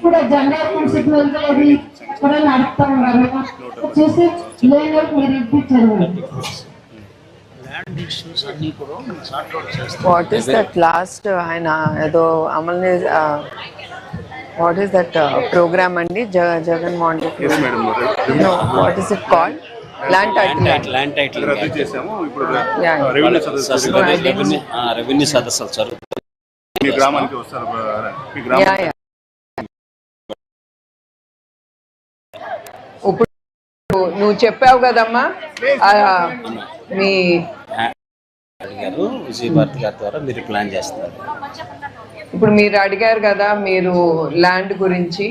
కూడా generation signal అది కూడా నడుపుతా ఉన్నారు చూసి లేని మీరు ఇప్పించారు. What is that last ఆయన ఏదో అమలు what is that program అండి Jaganmohan Reddy? No, what is it called? Land title రద్దు చేసాము. ఇప్పుడు రెవెన్యూ సదస్సులు జరుగుతాయి. మీ గ్రామానికి వస్తారు. మీ గ్రామం ఇప్పుడు నువ్వు చెప్పావు కదమ్మా మీ అడిగారు విజయభారతి గారి ద్వారా మీరు ప్లాన్ చేస్తున్నారు. ఇప్పుడు మీరు అడిగారు కదా మీరు ల్యాండ్ గురించి,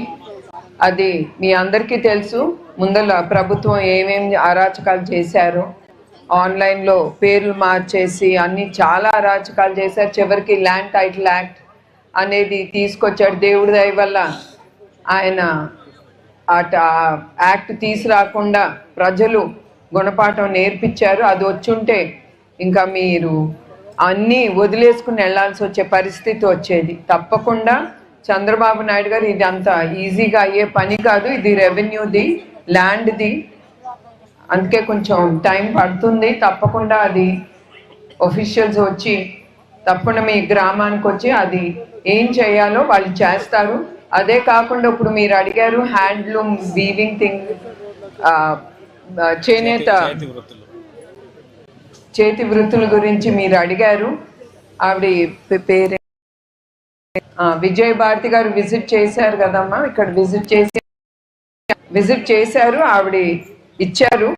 అది మీ అందరికీ తెలుసు. ముందర ప్రభుత్వం ఏమేమి అరాచకాలు చేశారో, ఆన్లైన్లో పేర్లు మార్చేసి అన్ని చాలా అరాచకాలు చేశారు. చివరికి ల్యాండ్ టైటిల్ యాక్ట్ అనేది తీసుకొచ్చాడు. దేవుడి దయ వల్ల ఆయన యాక్ట్ తీసుకురాకుండా ప్రజలు గుణపాఠం నేర్పించారు. అది వచ్చుంటే ఇంకా మీరు అన్నీ వదిలేసుకుని వెళ్లాల్సి వచ్చే పరిస్థితి వచ్చేది. తప్పకుండా చంద్రబాబు నాయుడు గారు ఇది అంత ఈజీగా అయ్యే పని కాదు. ఇది రెవెన్యూది, ల్యాండ్ది, అందుకే కొంచెం టైం పడుతుంది. తప్పకుండా అది ఒఫీషియల్స్ వచ్చి తప్పకుండా మీ గ్రామానికి వచ్చి అది ఏం చేయాలో వాళ్ళు చేస్తారు. అదే కాకుండా ఇప్పుడు మీరు అడిగారు హ్యాండ్లూమ్ వీవింగ్ థింగ్, చేనేత చేతి వృత్తుల గురించి మీరు అడిగారు. ఆవిడ పేరు విజయభారతి గారు విజిట్ చేశారు కదమ్మా, ఇక్కడ విజిట్ చేశారు. ఆవిడ ఇచ్చారు.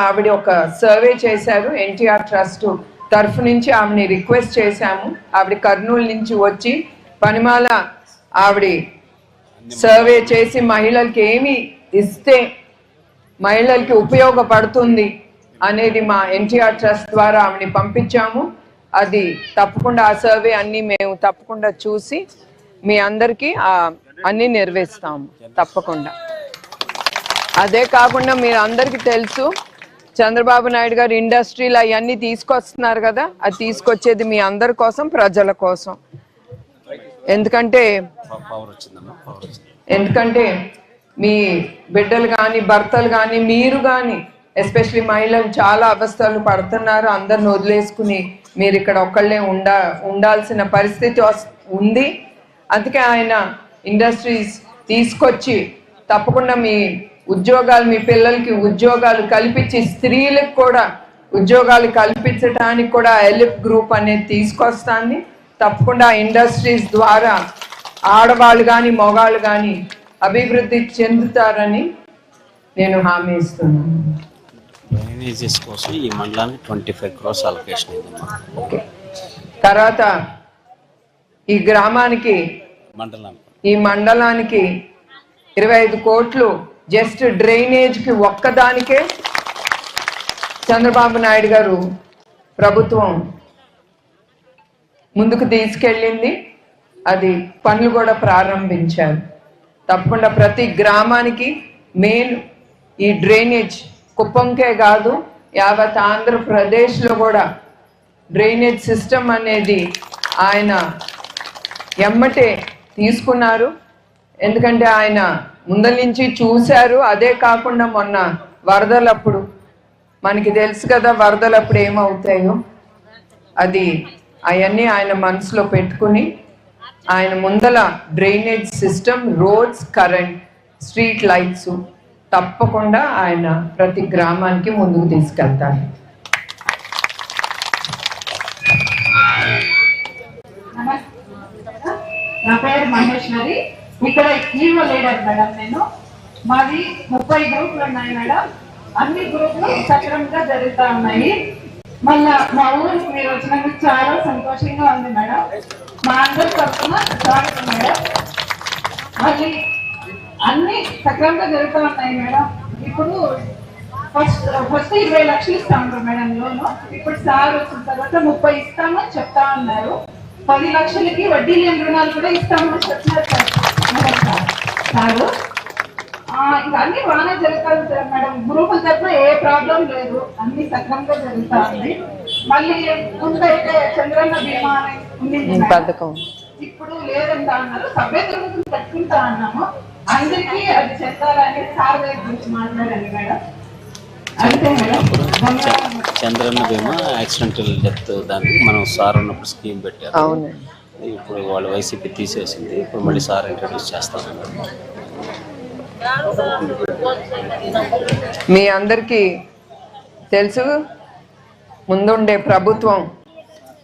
ఆవిడ ఒక సర్వే చేశారు. ఎన్టీఆర్ ట్రస్ట్ తరఫు నుంచి ఆవిడని రిక్వెస్ట్ చేశాము. ఆవిడ కర్నూలు నుంచి వచ్చి పనిమాల ఆవిడ సర్వే చేసి మహిళలకి ఏమి ఇస్తే మహిళలకి ఉపయోగపడుతుంది అనేది మా ఎన్టీఆర్ ట్రస్ట్ ద్వారా ఆమెని పంపించాము. అది తప్పకుండా ఆ సర్వే అన్నీ మేము తప్పకుండా చూసి మీ అందరికీ అన్నీ నెరవేరుస్తాము తప్పకుండా. అదే కాకుండా మీరు అందరికీ తెలుసు చంద్రబాబు నాయుడు గారు ఇండస్ట్రీలు అవన్నీ తీసుకొస్తున్నారు కదా, అది తీసుకొచ్చేది మీ అందరి కోసం, ప్రజల కోసం. ఎందుకంటే మీ బిడ్డలు కానీ భర్తలు కానీ మీరు కానీ ఎస్పెషలీ మహిళలు చాలా అవస్థలు పడుతున్నారు. అందరిని వదిలేసుకుని మీరు ఇక్కడ ఒక్కళ్ళే ఉండాల్సిన పరిస్థితి ఉంది. అందుకే ఆయన ఇండస్ట్రీస్ తీసుకొచ్చి తప్పకుండా మీ ఉద్యోగాలు, మీ పిల్లలకి ఉద్యోగాలు కల్పించి స్త్రీలకు కూడా ఉద్యోగాలు కల్పించడానికి కూడా ఎలిఫ్ గ్రూప్ అనేది తీసుకొస్తాను. తప్పకుండా ఇండస్ట్రీస్ ద్వారా ఆడవాళ్ళు కానీ మగవాళ్ళు కానీ అభివృద్ధి చెందుతారని నేను హామీ ఇస్తున్నాను. డ్రైనేజెస్ కోసం ఈ మండలానికి 25 crores అలొకేషన్ అయింది. ఓకే, తర్వాత ఈ గ్రామానికి ఈ మండలానికి 25 కోట్లు జస్ట్ డ్రైనేజ్కి ఒక్కదానికే చంద్రబాబు నాయుడు గారు ప్రభుత్వం ముందుకు తీసుకెళ్ళింది. అది పనులు కూడా ప్రారంభించారు. తప్పకుండా ప్రతి గ్రామానికి మెయిన్ ఈ డ్రైనేజ్ కుప్పంకే కాదు యావత్ ఆంధ్రప్రదేశ్లో కూడా డ్రైనేజ్ సిస్టమ్ అనేది ఆయన ఎమ్మటే తీసుకున్నారు. ఎందుకంటే ఆయన ముందల నుంచి చూశారు. అదే కాకుండా మొన్న వరదలప్పుడు మనకి తెలుసు కదా వరదలప్పుడు ఏమవుతాయో, అది అవన్నీ ఆయన మనసులో పెట్టుకుని ఆయన ముందల drainage system, roads, current, street lights తప్పకుండా ఆయన ప్రతి గ్రామానికి ముందుకు తీసుకెళ్తారు. నా పేరు మహేశ్వరి. ఇక్కడ ఈవో లీడర్ మేడం. నేను మాది 30 గ్రూపులు ఉన్నాయి మేడం. అన్ని గ్రూపులు సక్రమంగా జరుగుతూ ఉన్నాయి. మళ్ళా మా ఊరికి మీరు వచ్చినందుకు చాలా సంతోషంగా ఉంది మేడం. మా అందరి తరఫున స్వాగతం మేడం. మళ్ళీ అన్ని సక్రమంగా జరుగుతూ ఉన్నాయి మేడం. ఇప్పుడు ఫస్ట్ 20 లక్షలు ఇస్తా ఉంటారు మేడం లోను. ఇప్పుడు సార్ వచ్చిన తర్వాత 30 ఇస్తామని చెప్తా ఉన్నారు. 10 లక్షలకి వడ్డీ లేని రుణాలు కూడా ఇస్తామని చెప్తున్నారు సార్. ఇంకా అన్ని బాగానే జరుగుతుంది మేడం. గ్రూపుల తరఫున ఏ ప్రాబ్లం లేదు, అన్ని సక్రమంగా జరుగుతా ఉంది. మళ్ళీ ముందైతే చంద్రన్న బీమా ఉండింది ఈ మేడం. పథకం ఇప్పుడు లేదంటా అన్నారు. సభ్య తరగతులు పెట్టుకుంటా అన్నాము. అందరికీ అది చెప్తారని సార్ దగ్గర గురించి మాట్లాడాను మేడం. అంతే మేడం. ధన్యవాదాలు. చంద్రన్న బీమా యాక్సిడెంటల్ డెత్ దానికి మనం సార్ ఉన్నప్పుడు స్కీమ్ పెట్టారు. అవునండి. ఇప్పుడు వాళ్ళు వైసీపీ తీసేసింది. ఇప్పుడు మళ్ళీ సార్ ఇంట్రడ్యూస్ చేస్తాం. మీ అందరికీ తెలుసు, ముందుండే ప్రభుత్వం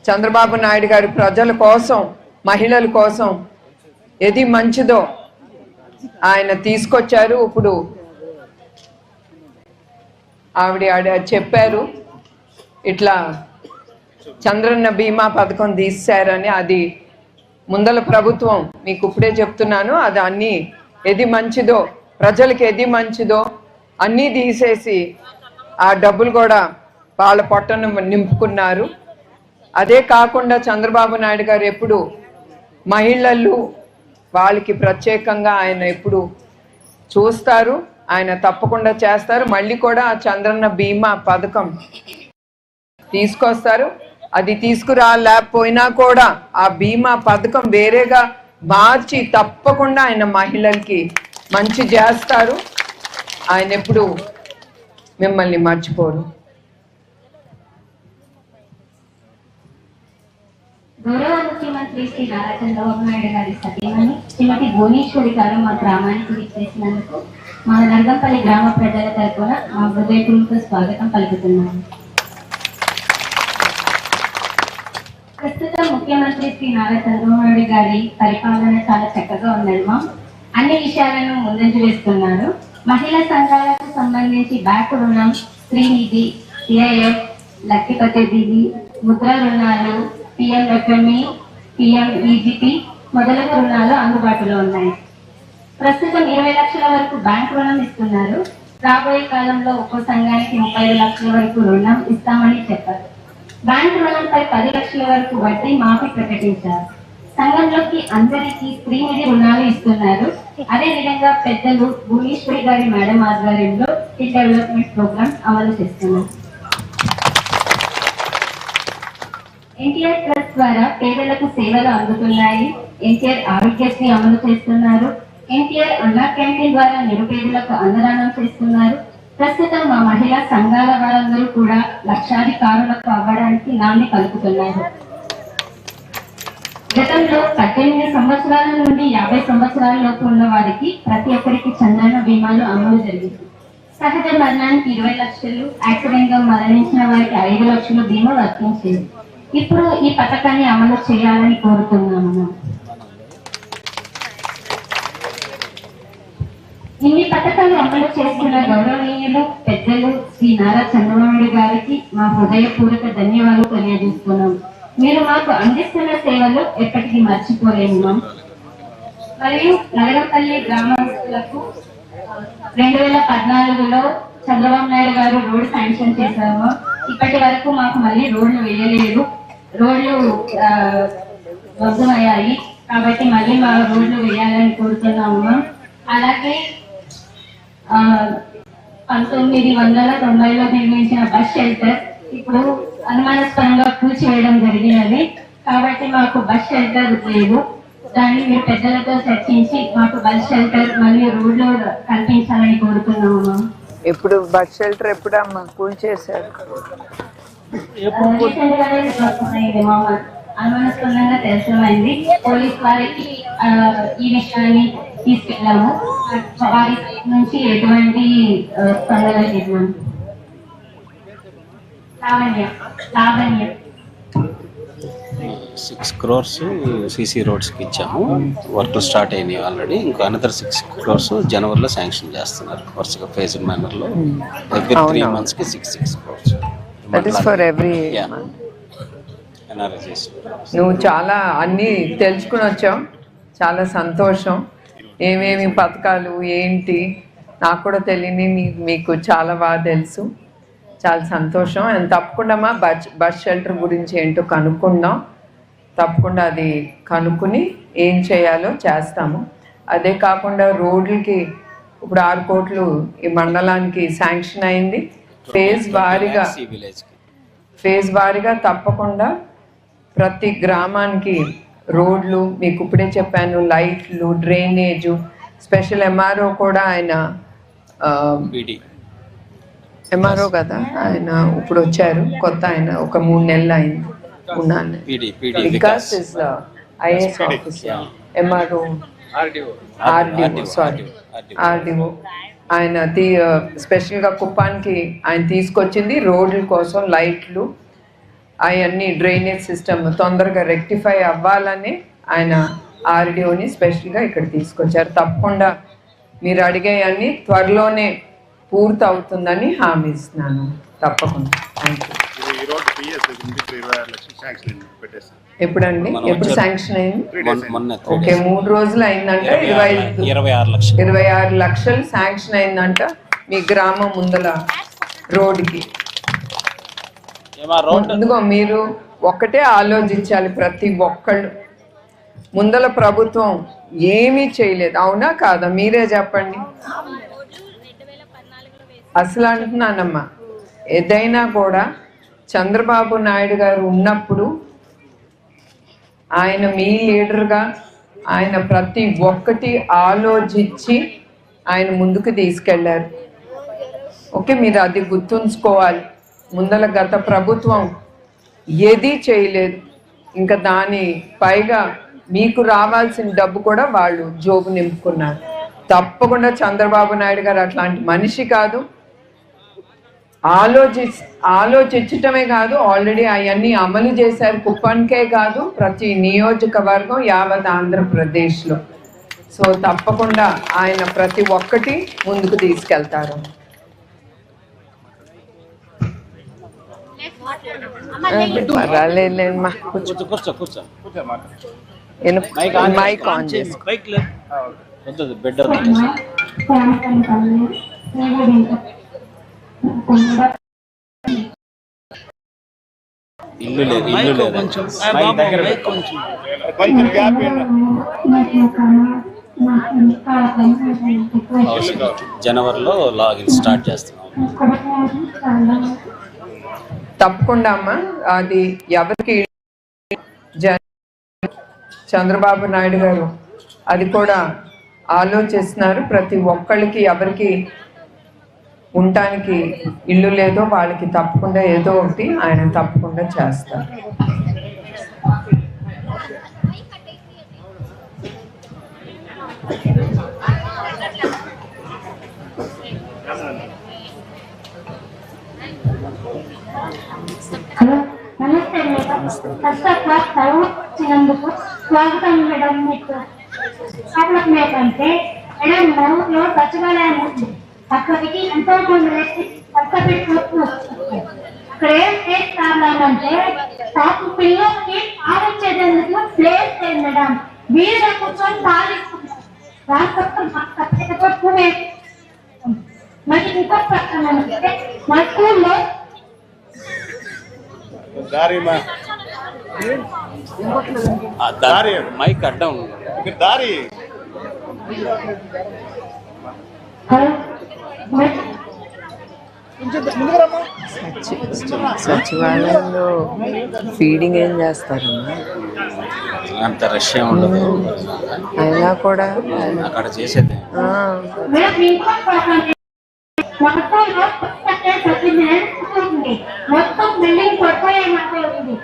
చంద్రబాబు నాయుడు గారి ప్రజల కోసం, మహిళల కోసం ఏది మంచిదో ఆయన తీసుకొచ్చారు. ఇప్పుడు ఆవిడ చెప్పారు, ఇట్లా చంద్రన్న బీమా పథకం తీశారని. అది ముందల ప్రభుత్వం, మీకు ఇప్పుడే చెప్తున్నాను, అది అన్నీ ఏది మంచిదో, ప్రజలకు ఏది మంచిదో అన్నీ తీసేసి ఆ డబ్బులు కూడా వాళ్ళ పొట్టను నింపుకున్నారు. అదే కాకుండా చంద్రబాబు నాయుడు గారు ఎప్పుడు మహిళలు వాళ్ళకి ప్రత్యేకంగా ఆయన ఎప్పుడు చూస్తారు, ఆయన తప్పకుండా చేస్తారు. మళ్ళీ కూడా ఆ చంద్రన్న బీమా పథకం తీసుకొస్తారు. అది తీసుకురాలేకపోయినా కూడా ఆ బీమా పథకం వేరేగా మార్చి తప్పకుండా ఆయన మహిళలకి మంచి చేస్తారు. ఆయన ఎప్పుడు మిమ్మల్ని మర్చిపోరు. గౌరవ ముఖ్యమంత్రి శ్రీ నారా చంద్రబాబు నాయుడు గారి సతీమణి శ్రీమతి భువనేశ్వరి గారు మా గ్రామానికి విచ్చేసినందుకు మా నంగంపల్లి గ్రామ ప్రజల తరఫున మా హృదయపూర్వక స్వాగతం పలుకుతున్నాము. ప్రస్తుతం ముఖ్యమంత్రి శ్రీ నారా చంద్రబాబు నాయుడు గారి పరిపాలన చాలా చక్కగా ఉన్నది మా. అన్ని విషయాలను ముందంజ వేస్తున్నారు. మహిళా సంఘాలకు సంబంధించి బ్యాంకు రుణం, శ్రీనిధి, సిఐఎఫ్, లక్ష్మీపతి దీది, ముద్రా రుణాలు, పిఎంఎఫ్ఎంఈ, పిఎంఈజిపి మొదలగు రుణాలు అందుబాటులో ఉన్నాయి. ప్రస్తుతం 20 లక్షల వరకు బ్యాంక్ రుణం ఇస్తున్నారు. రాబోయే కాలంలో ఒక్కో సంఘానికి 35 లక్షల వరకు రుణం ఇస్తామని చెప్పారు. బ్యాంక్ రుణంపై 10 లక్షల వరకు వడ్డీ మాఫీ ప్రకటించారు. సంఘంలోకి అందరికీ శ్రీనిధి రుణాలు ఇస్తున్నారు. అదే విధంగా పెద్దలు భువనేశ్వరి గారి మేడం ఆధ్వర్యంలో ఈ డెవలప్మెంట్ ప్రోగ్రామ్ అమలు చేస్తున్నారు. ఎన్టీఆర్ ట్రస్ట్ ద్వారా పేదలకు సేవలు అందుతున్నాయి. ఎన్టీఆర్ ఆరోగ్యశ్రీ అమలు చేస్తున్నారు. ఎన్టీఆర్ అన్నా క్యాంటీన్ ద్వారా నిరుపేదలకు అన్నదానం చేస్తున్నారు. ప్రస్తుతం మా మహిళా సంఘాల వారందరూ కూడా లక్షాధికారులకు అవ్వడానికి నాంది పలుకుతున్నారు. గతంలో 18 సంవత్సరాల నుండి 50 సంవత్సరాల లోపు ఉన్న వారికి ప్రతి ఒక్కరికి చంద్రన్న బీమాలు అమలు జరిగింది. సహజ మరణానికి 20 లక్షలు, యాక్సిడెంట్ గా మరణించిన వారికి 5 లక్షలు బీమా వర్తించింది. ఇప్పుడు ఈ పథకాన్ని అమలు చేయాలని కోరుతున్నాము. ఇన్ని పథకాలు అమలు చేస్తున్న గౌరవనీయులు పెద్దలు శ్రీ నారా చంద్రబాబు నాయుడు గారికి మా హృదయపూర్వక ధన్యవాదాలు తెలియజేస్తున్నాం. మీరు మాకు అందిస్తున్న సేవలు ఎప్పటికీ మర్చిపోలేము. మరియు నగరంపల్లి గ్రామస్తులకు 2014లో చంద్రబాబు నాయుడు గారు రోడ్డు శాంక్షన్ చేశాము. ఇప్పటి వరకు మాకు మళ్ళీ రోడ్లు వేయలేదు. రోడ్లు వద్దమయ్యాయి కాబట్టి మళ్ళీ మా రోడ్లు వేయాలని కోరుతున్నాము. అలాగే 1990లో నిర్మించిన బస్ షెల్టర్ ఇప్పుడు అనుమానాస్పదంగా కూల్చివేయడం జరిగినది. కాబట్టి మాకు బస్ షెల్టర్ లేదు. దాన్ని మీరు పెద్దలతో చర్చించి మాకు బస్ షెల్టర్ మరియు రోడ్లు కల్పించాలని కోరుతున్నాము. ఎప్పుడు బస్ షెల్టర్ ఎప్పుడమ్మా కూల్చేశారు? అనుమానాస్పదంగా తెలుసుమైంది. పోలీస్ వారికి ఈ విషయాన్ని తీసుకెళ్ళాము. వారి నుంచి ఎటువంటి స్పందన లేదు. లావణ్య 6 crores సీసీ రోడ్స్కి ఇచ్చాము. వర్క్ స్టార్ట్ అయినాయి ఆల్రెడీ. ఇంకా అనదర్ 6 crores జనవరిలో శాంక్షన్ చేస్తున్నారు. వరుసగా ఫేజ్డ్ మేనర్లో ఎవ్రీ 3 months కి 6 crores. That is for every. నువ్వు చాలా అన్నీ తెలుసుకుని వచ్చావు, చాలా సంతోషం. ఏమేమి పథకాలు ఏంటి నాకు కూడా తెలియని మీకు చాలా బాగా తెలుసు. చాలా సంతోషం. అండ్ తప్పకుండా మా బస్ షెల్టర్ గురించి ఏంటో కనుక్కుందాం. తప్పకుండా అది కనుక్కుని ఏం చేయాలో చేస్తాము. అదే కాకుండా రోడ్లకి ఇప్పుడు 6 కోట్లు ఈ మండలానికి శాంక్షన్ అయింది. ఫేజ్ వారీగా తప్పకుండా ప్రతి గ్రామానికి రోడ్లు, మీకు ఇప్పుడే చెప్పాను, లైట్లు, డ్రైనేజు, స్పెషల్ ఎంఆర్ఓ కూడా ఆయన ఎంఆర్ఓ కదా ఆయన, ఇప్పుడు వచ్చారు కొత్త ఆయన, ఒక 3 నెలలు అయింది ఉన్నాను. Vikas is IAS officer, MRO RDO ఆయన స్పెషల్గా కుప్పానికి ఆయన తీసుకొచ్చింది రోడ్ల కోసం, లైట్లు అవన్నీ, డ్రైనేజ్ సిస్టమ్ తొందరగా రెక్టిఫై అవ్వాలని ఆయన ఆర్డీఓని స్పెషల్గా ఇక్కడ తీసుకొచ్చారు. తప్పకుండా మీరు అడిగేవన్నీ త్వరలోనే పూర్తి అవుతుందని హామీ ఇస్తున్నాను. తప్పకుండా. Thank you. ఎప్పుడండి, ఎప్పుడు శాంక్షన్ అయింది? ఓకే, 3 రోజులు అయిందంట. 26 లక్షలు శాంక్షన్ అయిందంట మీ గ్రామం ముందల రోడ్డుకి. ముందుగా మీరు ఒక్కటే ఆలోచించాలి, ప్రతి ఒక్కళ్ళు. ముందల ప్రభుత్వం ఏమీ చేయలేదు, అవునా కాదా? మీరే చెప్పండి. అసలు అంటున్నానమ్మా, ఏదైనా కూడా చంద్రబాబు నాయుడు గారు ఉన్నప్పుడు ఆయన మీ లీడర్గా ఆయన ప్రతి ఒక్కటి ఆలోచించి ఆయన ముందుకు తీసుకెళ్లారు. ఓకే, మీరు అది గుర్తుంచుకోవాలి. ముందల గత ప్రభుత్వం ఏదీ చేయలేదు. ఇంకా దాని పైగా మీకు రావాల్సిన డబ్బు కూడా వాళ్ళు జోబు నింపుకున్నారు. తప్పకుండా చంద్రబాబు నాయుడు గారు అట్లాంటి మనిషి కాదు. ఆలోచించటమే కాదు, ఆల్రెడీ అవన్నీ అమలు చేశారు. కుప్పానికే కాదు, ప్రతి నియోజకవర్గం యావత్ ఆంధ్రప్రదేశ్లో. సో తప్పకుండా ఆయన ప్రతి ఒక్కటి ముందుకు తీసుకెళ్తారు. పర్వాలేదమ్మా, మైక్ ఆన్ చేసుకో. ఇల్లు లేదు. జనవరిలో లాగిన్ స్టార్ట్ చేస్తున్నాం. తప్పకుండా అమ్మా, అది ఎవరికి చంద్రబాబు నాయుడు గారు అది కూడా ఆలోచిస్తున్నారు. ప్రతి ఒక్కళ్ళకి ఎవరికి ఉండటానికి ఇల్లు లేదో వాళ్ళకి తప్పకుండా ఏదో ఒకటి ఆయన తప్పకుండా చేస్తారు. హలో, నమస్తే మేడం. ఫస్ట్ క్లాస్ చదివించినందుకు స్వాగతం మేడం. మీకు స్వాగతం ఏంటంటే మేడం, మా ఊర్లో సచివాలయం ఉంది. అక్కడికి ఎంతో మంది వ్యక్తి కష్టపెట్టుకోవచ్చు. అక్కడ ఏం చేస్తామంటే పాపం పిల్లలకి ఆలోచించేందుకు ప్లేస్ లేదు మేడం. వీళ్ళ కూర్చొని పాలిస్తున్నారు. మరి ఇంకో ప్రశ్న అంటే మా స్కూల్లో మైక్ అడ్డం దారి సచివాలయంలో ఫీడింగ్ ఏం చేస్తారమ్మా? అంత రష్ ఉండదు, అయినా కూడా అక్కడ చేసేది. మొత్తం బిల్డింగ్ పడిపోయేది.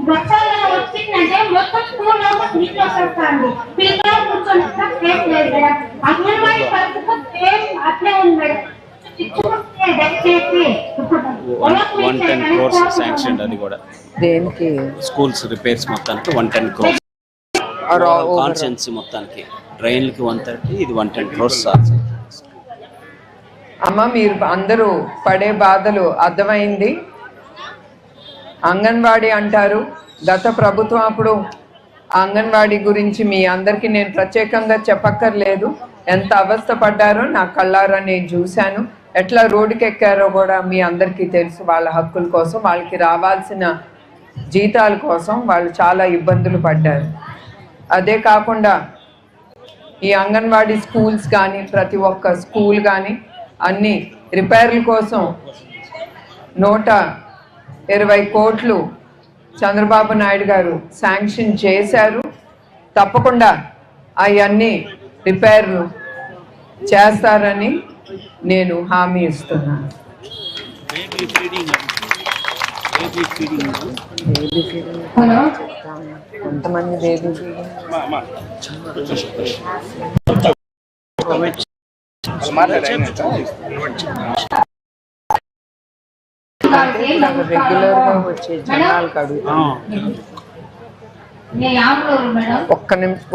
వర్షాలు వచ్చిందంటే మొత్తం స్కూల్ నీళ్ళు వస్తుంది. పిల్లలు కూర్చొని లేదు మేడం. అంగన్వాడీ పరిస్థితి అట్లే ఉంది మేడం. 110 crores sanction. అది కూడా దేనికి? స్కూల్స్ రిపేర్స్ మొత్తానికి 110 crores. కాన్స్టిట్యుయెన్సీ మొత్తానికి డ్రైన్లకి 130, ఇది 110 crores. అమ్మ, మీరు అందరూ పడే బాధలు అర్థమైంది. అంగన్వాడీ అంటారు, గత ప్రభుత్వం అప్పుడు అంగన్వాడీ గురించి మీ అందరికీ నేను ప్రత్యేకంగా చెప్పక్కర్లేదు. ఎంత అవస్థ పడ్డారో నా కళ్ళారా నేను చూశాను. ఎట్లా రోడ్డుకి ఎక్కారో కూడా మీ అందరికీ తెలుసు. వాళ్ళ హక్కుల కోసం, వాళ్ళకి రావాల్సిన జీతాల కోసం వాళ్ళు చాలా ఇబ్బందులు పడ్డారు. అదే కాకుండా ఈ అంగన్వాడీ స్కూల్స్ కానీ, ప్రతి ఒక్క స్కూల్ కానీ అన్ని రిపేర్ల కోసం 120 కోట్లు చంద్రబాబు నాయుడు గారు శాంక్షన్ చేశారు. తప్పకుండా అవన్నీ రిపేర్లు చేస్తారని నేను హామీ ఇస్తున్నాను. హలో కొంతమంది బేబీ రెగ్యులర్ గా వచ్చే జనాలకు అడుగుతాను.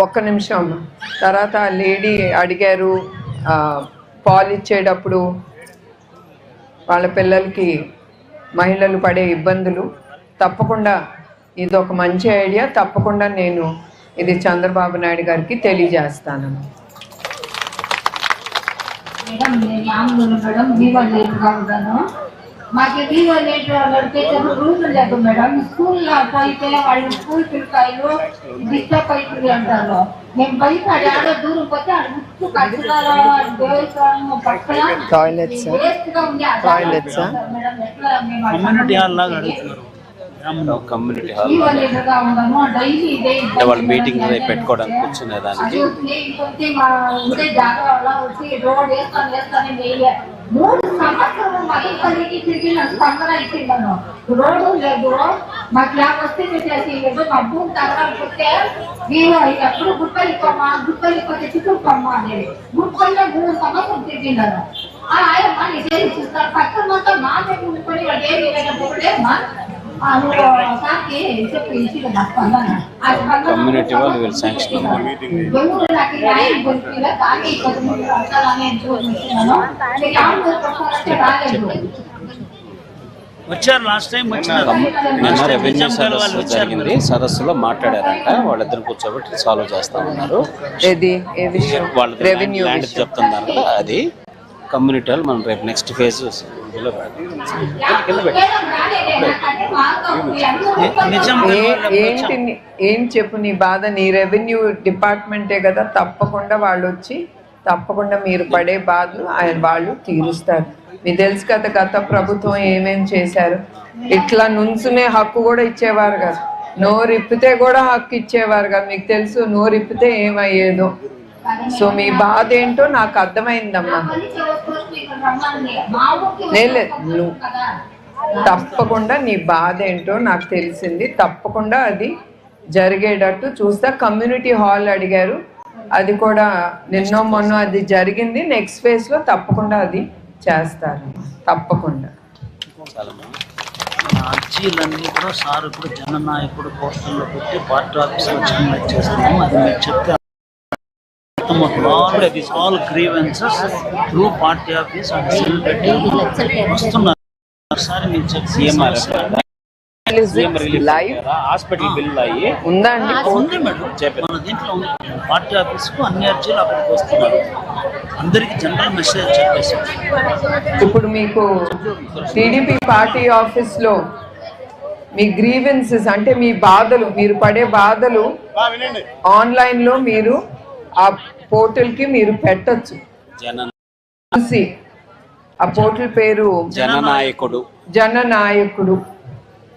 ఒక్క నిమిషం అమ్మా. తర్వాత లేడీ అడిగారు పాలు ఇచ్చేటప్పుడు వాళ్ళ పిల్లలకి మహిళలు పడే ఇబ్బందులు. తప్పకుండా ఇది ఒక మంచి ఐడియా. తప్పకుండా నేను ఇది చంద్రబాబు నాయుడు గారికి తెలియజేస్తాను. మేడం నేను యామూరు మేడం వీవో లేట్గా ఉన్నాను. మాకు వీవో లేట్ రూమ్ లేదు మేడం. స్కూల్లో పోయితే వాళ్ళు స్కూల్ పిల్లకాయలు డిస్టర్బ్ అవుతుంది అంటారు. నేను బయట ఆడో దూరం పోతే అది ముచ్చు కట్టుతారా దేవస్థానం పక్కన టాయిలెట్స్ మేడం ఎట్లా కమ్యూనిటీ హాల్ లాగా అడుగుతున్నారు. కమ్యూనిటీ హాల్ వీవో లేట్గా ఉన్నాను. డైలీ ఇదే వాళ్ళు మీటింగ్ పెట్టుకోవడానికి కూర్చునే దానికి ఇంకొంచెం మా ఉండే జాగా వల్ల వచ్చి రోడ్ వేస్తానే వేయ 3 సంవత్సరాలు మహిళకి తిరిగి నాకు స్పందన ఇచ్చిందను. రోడ్డు లేదు, మా క్లాబ్ వస్తే చేసి లేదు, మా భూమి తగలకపోతే వీవో ఎప్పుడు గుట్టలిపోతే చిక్కుకోమ్మా అనేది గుట్టల్లో 3 సంవత్సరం తిరిగిందను. ఆయమ్మా నీ చేసి చూస్తారు పక్కన మొత్తం మా దగ్గర ఉండుకొని వాళ్ళు ఏమి లేకపోతేమ్మా కమ్యూనిటీ వాళ్ళు వీళ్ళు శాంక్షన్ వచ్చారు. లాస్ట్ టైం రెవెన్యూ సదస్సు జరిగింది. సదస్సులో మాట్లాడారంట. వాళ్ళిద్దరు కూర్చోబెట్టి సాల్వ్ చేస్తా ఉన్నారు. వాళ్ళ రెవెన్యూ ల్యాండ్ చెప్తున్నారు కదా, అది కమ్యూనిటీ వాళ్ళు మనం రేపు నెక్స్ట్ ఫేజ్ ఏం చెప్పు నీ బాధ. నీ రెవెన్యూ డిపార్ట్మెంటే కదా. తప్పకుండా వాళ్ళు వచ్చి తప్పకుండా మీరు పడే బాధలు వాళ్ళు తీరుస్తారు. మీకు తెలుసు కదా గత ప్రభుత్వం ఏమేం చేశారు. ఇట్లా నుంచునే హక్కు కూడా ఇచ్చేవారు కదా. నోరిప్పితే కూడా హక్కు ఇచ్చేవారు కదా. మీకు తెలుసు నోరిప్పితే ఏమయ్యేదో. సో మీ బాధ ఏంటో నాకు అర్థమైందమ్మా. లేదు తప్పకుండా నీ బాధ ఏంటో నాకు తెలిసింది. తప్పకుండా అది జరిగేటట్టు చూస్తా. కమ్యూనిటీ హాల్ అడిగారు, అది కూడా నిన్నో మొన్న అది జరిగింది. నెక్స్ట్ ఫేజ్ లో తప్పకుండా అది చేస్తారు. తప్పకుండా అర్జీలన్నీ కూడా సార్ ఇప్పుడు జననాయకుడు పోస్టర్లో పెట్టి పార్టీ ఆఫీస్లో సబ్మిట్ చేస్తున్నాము. అది మీరు చెప్తే all grievances through party office and cell పెట్టి వస్తున్నారు. ఒకసారి మీరు హాస్పిటల్ బిల్ అయ్యి ఉందండి. ఉంది మేడం, మన దీంట్లో ఉంది. పార్టీ ఆఫీస్కు అన్ని అర్జీలు అక్కడికి వస్తున్నారు. అందరికి జనరల్ మెసేజ్ చెప్పేసి ఇప్పుడు మీకు టీడీపీ పార్టీ ఆఫీస్ లో మీ గ్రీవెన్సెస్ అంటే మీ బాధలు, మీరు పడే బాధలు ఆన్లైన్ లో మీరు ఆ పోర్టల్ కి మీరు పెట్టచ్చు. చూసి ఆ పోర్టల్ పేరు జననాయకుడు.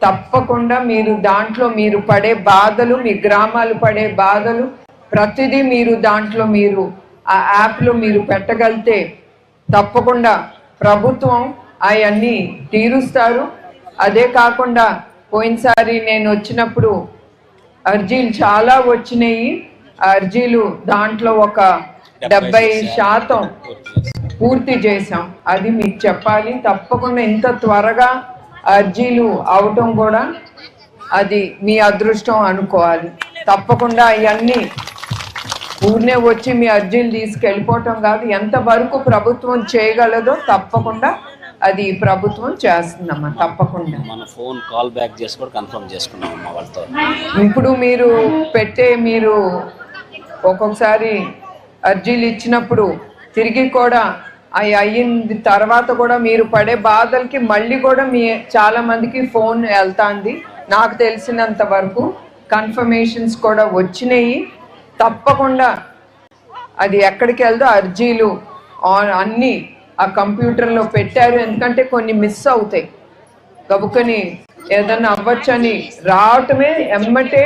తప్పకుండా మీరు దాంట్లో మీరు పడే బాధలు, మీ గ్రామాలు పడే బాధలు ప్రతిదీ మీరు దాంట్లో మీరు ఆ యాప్లో మీరు పెట్టగలితే తప్పకుండా ప్రభుత్వం అవన్నీ తీరుస్తారు. అదే కాకుండా పోయినసారి నేను వచ్చినప్పుడు అర్జీలు చాలా వచ్చినాయి. అర్జీలు దాంట్లో ఒక 70% పూర్తి చేసాం. అది మీకు చెప్పాలి. తప్పకుండా ఇంత త్వరగా అర్జీలు అవటం కూడా అది మీ అదృష్టం అనుకోవాలి. తప్పకుండా అవన్నీ ఊరినే వచ్చి మీ అర్జీలు తీసుకెళ్ళిపోవటం కాదు. ఎంతవరకు ప్రభుత్వం చేయగలదో తప్పకుండా అది ప్రభుత్వం చేస్తుందమ్మా. తప్పకుండా మన ఫోన్ కాల్ బ్యాక్ చేసి కూడా కన్ఫర్మ్ చేసుకున్నామమ్మా వాళ్ళతో. ఇప్పుడు మీరు మీరు ఒక్కొక్కసారి అర్జీలు ఇచ్చినప్పుడు తిరిగి కూడా అవి అయిన తర్వాత కూడా మీరు పడే బాధలకి మళ్ళీ కూడా చాలా మందికి ఫోన్ వెళ్తాంది. నాకు తెలిసినంత వరకు కన్ఫర్మేషన్స్ కూడా వచ్చినాయి. తప్పకుండా అది ఎక్కడికి వెళ్దో అర్జీలు అన్నీ ఆ కంప్యూటర్లో పెట్టారు. ఎందుకంటే కొన్ని మిస్ అవుతాయి. గబుకని ఏదన్నా అవ్వచ్చని రావటమే ఎమ్మటే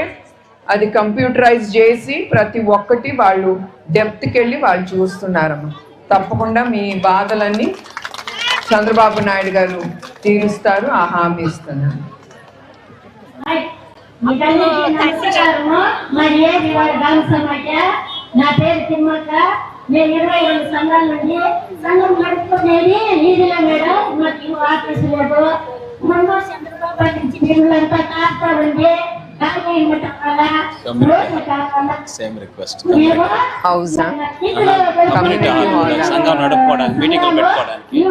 అది కంప్యూటరైజ్ చేసి ప్రతి ఒక్కటి వాళ్ళు డెప్త్కి వెళ్ళి వాళ్ళు చూస్తున్నారమ్మా. తప్పకుండా మీ బాధలన్నీ చంద్రబాబు నాయుడు గారు తీరుస్తారు, ఆ హామీ ఇస్తున్నాను. నా పేరు తిమ్మక్క. నేను 22 సంఘాల నుండి సంఘం నడుపుకునేది వీధిలో మేడం. మాకు ఆఫీసు లేదు. మొన్న చంద్రబాబు నుంచి నిధులంతా కాస్తా ఉండి సేమ్ రిక్వెస్ట్ హౌసా కమ్యూనిటీ హాల్ సంఘం నడుపుకోవడానికి మీటింగ్లు పెట్టుకోవడానికి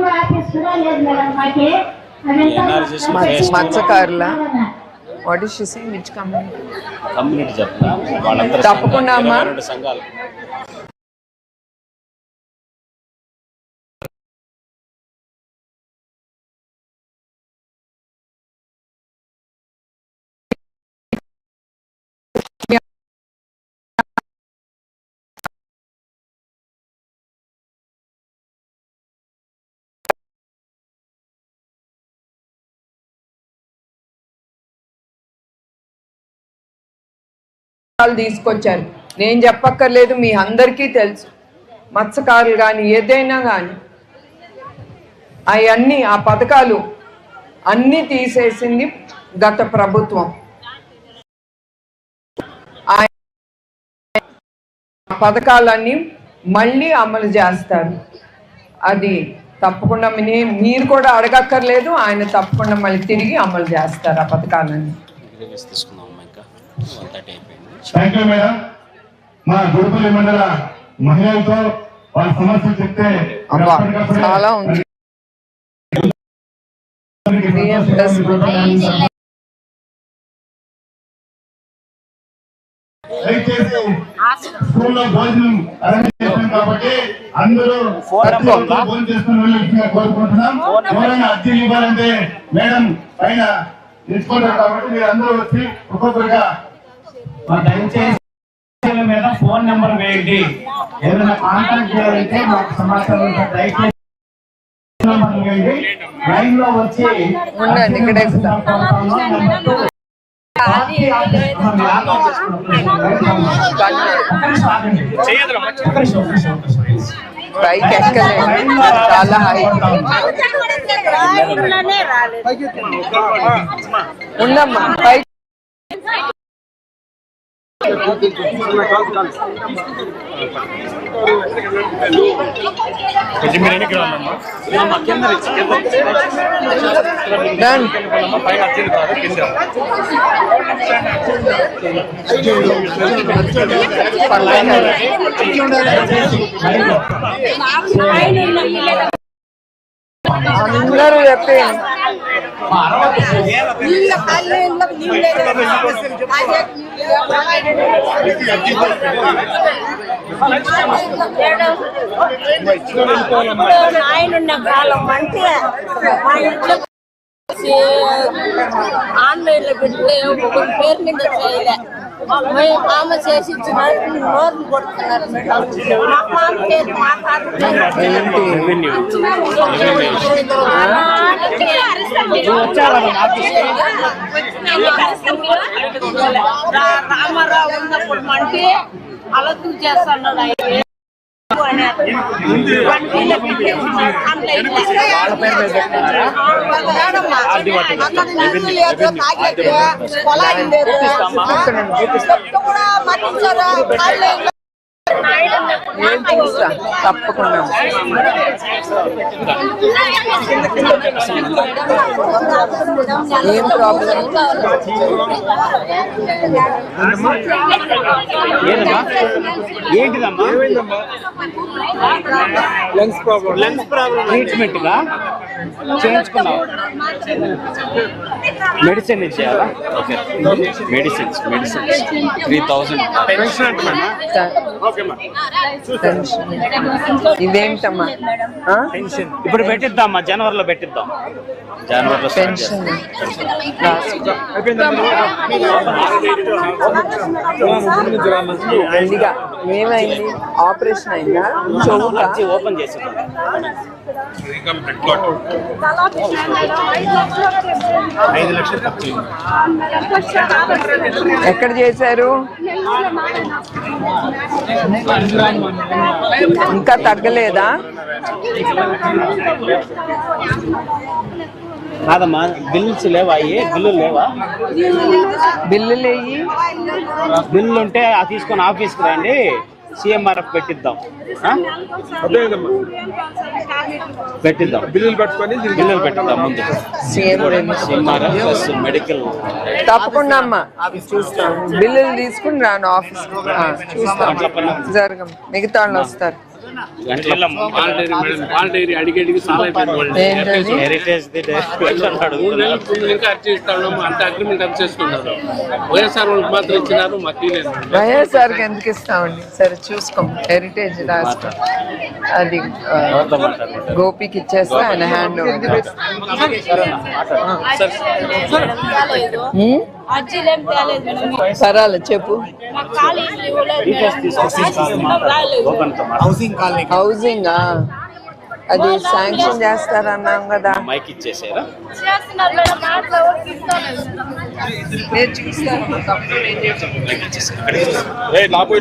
మత్స్యకారుల what is she saying which community చెప్తా వాళ్ళందరూ తప్పకుండా అమ్మా. సంఘాలు తీసుకొచ్చారు. నేను చెప్పక్కర్లేదు, మీ అందరికీ తెలుసు. మత్స్యకారులు కానీ ఏదైనా కానీ అవన్నీ ఆ పథకాలు అన్నీ తీసేసింది గత ప్రభుత్వం. ఆ పథకాలన్నీ మళ్ళీ అమలు చేస్తారు. అది తప్పకుండా మీరు కూడా అడగక్కర్లేదు, ఆయన తప్పకుండా మళ్ళీ తిరిగి అమలు చేస్తారు ఆ పథకాలన్నీ. Thank you madam. మా గురుపల్లి మండల మహిళలతో వాళ్ళ సమస్యలు చెప్తే చాలా ఉంది. దయచేసి స్కూల్లో భోజనం అరేంజ్ చేస్తాం కాబట్టి అందరూ భోజనం చేసుకుని వెళ్ళి కోరుకుంటున్నాం. ఎవరైనా అర్జీలు ఇవ్వాలంటే మేడం పైన తీసుకుంటారు కాబట్టి మీరు అందరూ వచ్చి ఒక్కొక్కరుగా దయచేసి మీద ఫోన్ నెంబర్ వేయండి. ఏదైనా కాంటాక్ట్ చేయాలంటే మాకు సమాచారం దయచేసి వేయండి. లైన్ లో వచ్చి ఇక్కడే పైకి ఎక్కలేదు, చాలా హై ఉండమ్మా. పైకి అందరూ చెప్పి ఆయనున్న కాలం అంటే మా ఇంట్లో ఆన్లైన్ లో పెడితే ఒకరి పేరు మీద చేయలే. ఆమె చేసి ఇచ్చిన నోరు కొడుతున్నారు మేడం. రామారావు ఉన్నప్పుడు అంటే అలతు చేస్తున్నాడు. తప్పకుండా ఏం ప్రాబ్లం ఏంటిదమ్మా? లంగ్స్ ప్రాబ్లం ట్రీట్మెంట్ గా చేయించుకున్నావు. మెడిసిన్ ఇచ్చేయాలా? Okay, medicines 3000. ఇదేంటమ్మా? ఇప్పుడు పెట్టిద్దామా, జనవరిలో పెట్టిద్దాం. జనవరిలో పెన్షన్ అయిపోయిందా? ఏమైంది? ఆపరేషన్ అయిందా? చెవుకా? ఓపెన్ చేసి ఎక్కడ చేశారు? ఇంకా తగ్గలేదా? కాదమ్మా, బిల్స్ లేవా? బిల్లులు లేవా? బిల్లులు వేయి. బిల్లు ఉంటే తీసుకొని ఆఫీస్కి రండి, సిఎంఆర్ఎఫ్ పెట్టిద్దాం. పెట్టిద్దాం, బిల్లులు పెట్టిద్దాం ముందు. CMRF plus medical. తప్పకుండా అమ్మా చూస్తాం. బిల్లులు తీసుకుని రాను ఆఫీస్ చూస్తాం. జరగం, మిగతా వాళ్ళు వస్తారు. వైఎస్ఆర్ కి ఎందుకు ఇస్తామండి? సరే చూసుకోం. హెరిటేజ్ రాష్ట్రం అది గోపికి ఇచ్చేస్తే ఆయన హ్యాండ్ ఓవర్. సరాలు చెప్పు. హౌసింగ్ అది శాంక్షన్ చేస్తారన్నాం కదా. మైక్ ఇచ్చేసారా? మాకు